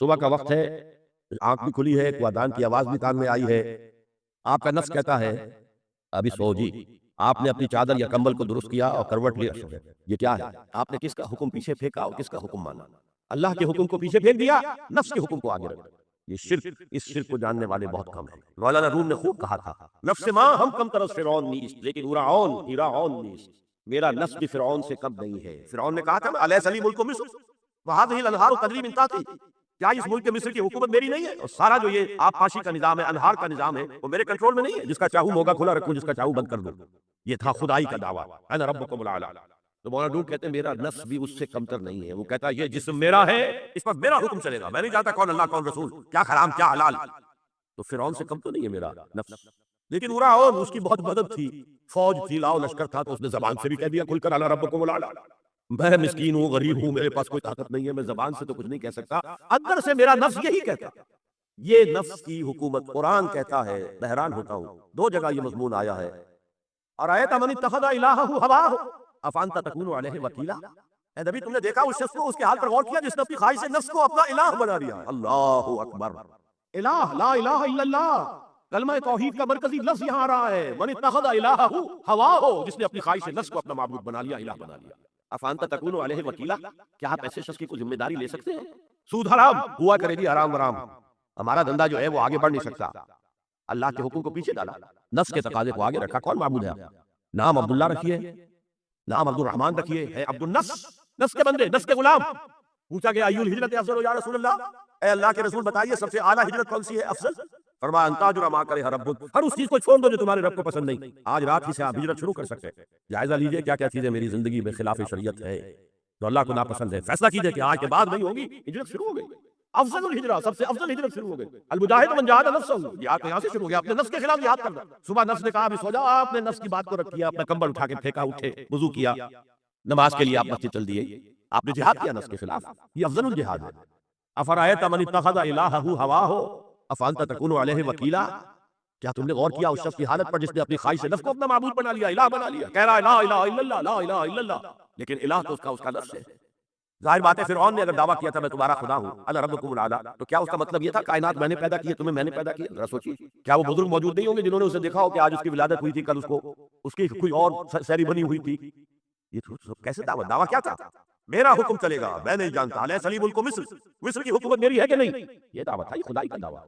صبح کا وقت ہے، آنکھ بھی کھلی ہے، اذان کی آواز بھی کان میں آئی ہے، آپ کا نفس کہتا ہے ابھی سو جی۔ آپ نے اپنی چادر یا کمبل کو درست کیا اور کروٹ لیا سو گئے۔ یہ کیا ہے؟ آپ نے کس کا حکم پیچھے پھینکا اور کس کا حکم مانا؟ اللہ کے حکم کو پیچھے پھینک دیا، نفس کے حکم کو آگے رکھ دیا۔ یہ شرک، اس شرک کو جاننے والے بہت کم ہیں۔ مولانا روم نے خوب کہا تھا، نفس ماں ہم کم تر از فرعون نیست لیکن ہیراون نیست، میرا نفس بھی فرعون سے کم نہیں ہے۔ فرعون نے کہا تھا الیس لی ملک مصر وہذہ الانہار تجری من تحتی، کیا اس ملک مصر کی حکومت میری نہیں ہے؟ اور سارا جو یہ آب پاشی کا نظام ہے، انہار کا نظام ہے، وہ میرے کنٹرول میں نہیں ہے؟ جس کا چاہوں موگا کھلا رکھوں، جس کا چاہوں بند کر دوں۔ یہ تھا خدائی کا دعویٰ، انا ربکم الاعلی۔ تو مولانا روم کہتے ہیں میرا نفس بھی اس سے کمتر نہیں ہے۔ وہ کہتا ہے یہ جسم میرا ہے، اس پر میرا حکم چلے گا، میں نہیں جانتا کون اللہ کون رسول، کیا حرام کیا حلال۔ تو فرعون سے کم تو نہیں ہے میرا نفس، لیکن فرعون اس کی بہت مدد تھی، فوج تھی، لاؤ لشکر تھا، تو اس نے زبان سے بھی کہہ دیا کھل کر انا ربکم الاعلی۔ میں مسکین ہوں، غریب ہوں، میرے پاس کوئی طاقت نہیں ہے، میں زبان سے تو کچھ نہیں کہہ سکتا، اندر سے میرا نفس یہی کہتا۔ یہ نفس کی حکومت قرآن کہتا ہے، بحران ہوتا ہوں، دو جگہ یہ مضمون آیا ہے، ارأیت من اتخذ الہہ ہواہ افانت تکون علیہ وکیلا۔ اے نبی تم نے دیکھا اس شخص کو، اس کے حال پر غور کیا جس نے اپنی خواہش نفس کو اپنا الہ بنا دیا۔ اللہ اکبر، الہ، لا الہ الا اللہ، کلمہ توحید کا مرکزی لفظ یہاں آ رہا ہے، من اتخذ الہہ ہواہ، جس نے اپنی خواہش نفس کو اپنا معبود بنا لیا، الہ بنا لیا۔ افانت تکون علیہ وکیلا، کیا آپ ایسے شخص کی کوئی ذمہ داری لے سکتے ہیں؟ سود حرام ہوا کرے گی، حرام حرام، ہمارا دھندا جو ہے وہ آگے بڑھ نہیں سکتا۔ اللہ کے حکم کو پیچھے ڈالا، نفس کے تقاضے کو آگے رکھا۔ کون معبود ہے؟ نام عبداللہ رکھیے، نام عبد الرحمن رکھیے، ہے عبد النفس، نفس کے بندے، نفس کے غلام۔ پوچھا کہ ایو الہجرت افضل یا رسول اللہ، اے اللہ کے رسول بتائیے سب سے اعلیٰ ہجرت کون سی ہے، افضل؟ فرمایا ان تاجر ما کرہ ربک، ہر اس چیز کو چھوڑ دو جو تمہارے رب کو پسند نہیں۔ آج رات ہی سے آپ ہجرت شروع کر سکتے ہیں، جائزہ لیجئے کیا کیا چیزیں میری زندگی میں خلاف شریعت ہے جو اللہ کو ناپسند ہے، فیصلہ کیجئے کہ آج کے بعد نہیں ہوگی، ہجرت شروع ہو گئی۔ افضل الہجرہ، سب سے افضل ہجرت شروع ہو گئی۔ المجاہد من جاہد نفسہ، جہاد یہاں سے شروع ہو گیا، اپنے نفس کے خلاف جہاد کرنا۔ صبح نفس نے کہا ابھی سو جاؤ، آپ نے نفس کی بات کو رکھیا، اپنا کمبل اٹھا کے پھینکا، اٹھے، وضو کیا، نماز کے لیے آپ مسجد چل دیے، آپ نے جہاد کیا نفس کے خلاف، یہ افضل الجہاد ہے۔ افرأیت من اتخذ الہہ ہواہ افانت تکون علیہ وکیلا، کیا تم نے غور کیا اس شخص کی حالت پر جس نے اپنی خواہش نفس کو اپنا معبود بنا لیا، الہ بنا لیا، کہہ رہا ہے لا الہ الا اللہ، لا الہ الا اللہ، لیکن الہ تو اس کا نفس ہے۔ ظاہر بات ہے فرعون نے اگر دعویٰ کیا تھا میں تمہارا خدا ہوں، انا ربکم الاعلی، تو کیا اس کا مطلب یہ تھا کائنات میں نے پیدا کی ہے، تمہیں میں نے پیدا کیا؟ ذرا سوچیے، کیا وہ بزرگ موجود نہیں ہوں گے جنہوں نے اسے دیکھا ہو کہ آج اس کی ولادت ہوئی تھی، کل اس کی کوئی اور سیری بنی ہوئی تھی؟ یہ کیسے دعویٰ کیا تھا؟ میرا حکم چلے گا، میں نہیں جانتا، الیس لی ملک مصر، مصر کی حکومت میری ہے کہ نہیں، یہ دعویٰ تھا، یہ خدائی کا دعویٰ۔